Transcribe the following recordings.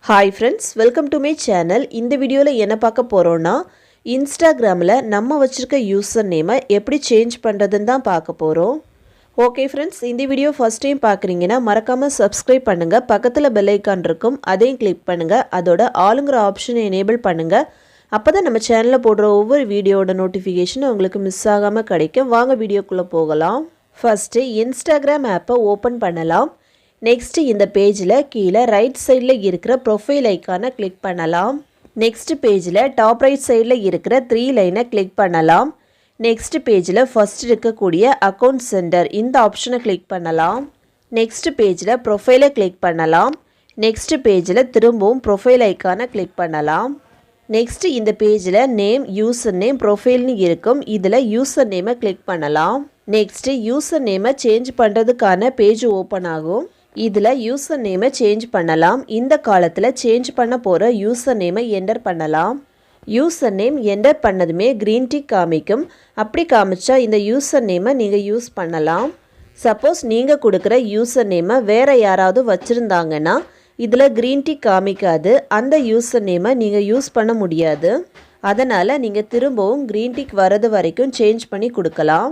Hi friends, welcome to my channel. இந்த வீடியோவில் என்ன பார்க்க போகிறோன்னா, இன்ஸ்டாகிராமில் நம்ம வச்சுருக்க யூசர் நேமை எப்படி சேஞ்ச் பண்ணுறதுன்னு தான் பார்க்க போகிறோம். ஓகே ஃப்ரெண்ட்ஸ், இந்த வீடியோ ஃபஸ்ட் டைம் பார்க்குறீங்கன்னா மறக்காமல் சப்ஸ்கிரைப் பண்ணுங்கள். பக்கத்தில் பெல் ஐக்கான் இருக்கும், அதையும் கிளிக் பண்ணுங்கள். அதோட ஆளுங்கிற ஆப்ஷனை எனேபிள் பண்ணுங்கள். அப்போ தான் நம்ம சேனலில் போடுற ஒவ்வொரு வீடியோட நோட்டிஃபிகேஷனும் உங்களுக்கு மிஸ் ஆகாமல் கிடைக்கும். வாங்க வீடியோக்குள்ளே போகலாம். ஃபஸ்ட்டு இன்ஸ்டாகிராம் ஆப்பை ஓப்பன் பண்ணலாம். நெக்ஸ்ட்டு இந்த பேஜில் கீழே ரைட் சைடில் இருக்கிற ப்ரொஃபைல் ஐக்கானை கிளிக் பண்ணலாம். நெக்ஸ்ட் பேஜில் டாப் ரைட் சைடில் இருக்கிற 3 லைனை கிளிக் பண்ணலாம். நெக்ஸ்ட் பேஜில் ஃபஸ்ட் இருக்கக்கூடிய அக்கௌண்ட் சென்டர் இந்த ஆப்ஷனை கிளிக் பண்ணலாம். நெக்ஸ்ட் பேஜில் ப்ரொஃபைலை கிளிக் பண்ணலாம். நெக்ஸ்ட் பேஜில் திரும்பவும் ப்ரொஃபைல் ஐக்கானை கிளிக் பண்ணலாம். நெக்ஸ்ட் இந்த பேஜில் நேம், யூசர் நேம், ப்ரொஃபைல்னு இருக்கும். இதில் யூசர் நேமை கிளிக் பண்ணலாம். நெக்ஸ்ட்டு யூசர் நேமை சேஞ்ச் பண்ணுறதுக்கான பேஜ் ஓப்பன் ஆகும். இதில் யூசர் நேமை சேஞ்ச் பண்ணலாம். இந்த காலத்தில் சேஞ்ச் பண்ண போகிற யூசர் நேமை என்டர் பண்ணலாம். யூசர் நேம் என்டர் பண்ணதுமே க்ரீன் டிக் காமிக்கும். அப்படி காமிச்சா இந்த யூசர் நேமை நீங்கள் யூஸ் பண்ணலாம். சப்போஸ் நீங்கள் கொடுக்குற யூசர் நேமை வேறு யாராவது வச்சுருந்தாங்கன்னா இதில் க்ரீன் டிக் காமிக்காது. அந்த யூசர் நேமை நீங்கள் யூஸ் பண்ண முடியாது. அதனால் நீங்கள் திரும்பவும் க்ரீன் டிக் வர்றது வரைக்கும் சேஞ்ச் பண்ணி கொடுக்கலாம்.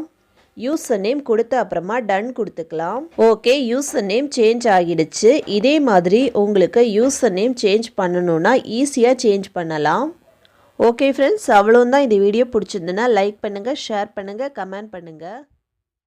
யூசர் நேம் கொடுத்த அப்புறமா டன் கொடுத்துக்கலாம். ஓகே, யூசர் நேம் சேஞ்ச் ஆகிடுச்சு. இதே மாதிரி உங்களுக்கு யூசர் நேம் சேஞ்ச் பண்ணணுன்னா ஈஸியாக சேஞ்ச் பண்ணலாம். ஓகே ஃப்ரெண்ட்ஸ், அவ்வளோதான். இந்த வீடியோ பிடிச்சிருந்துன்னா லைக் பண்ணுங்கள், ஷேர் பண்ணுங்கள், கமெண்ட் பண்ணுங்கள்.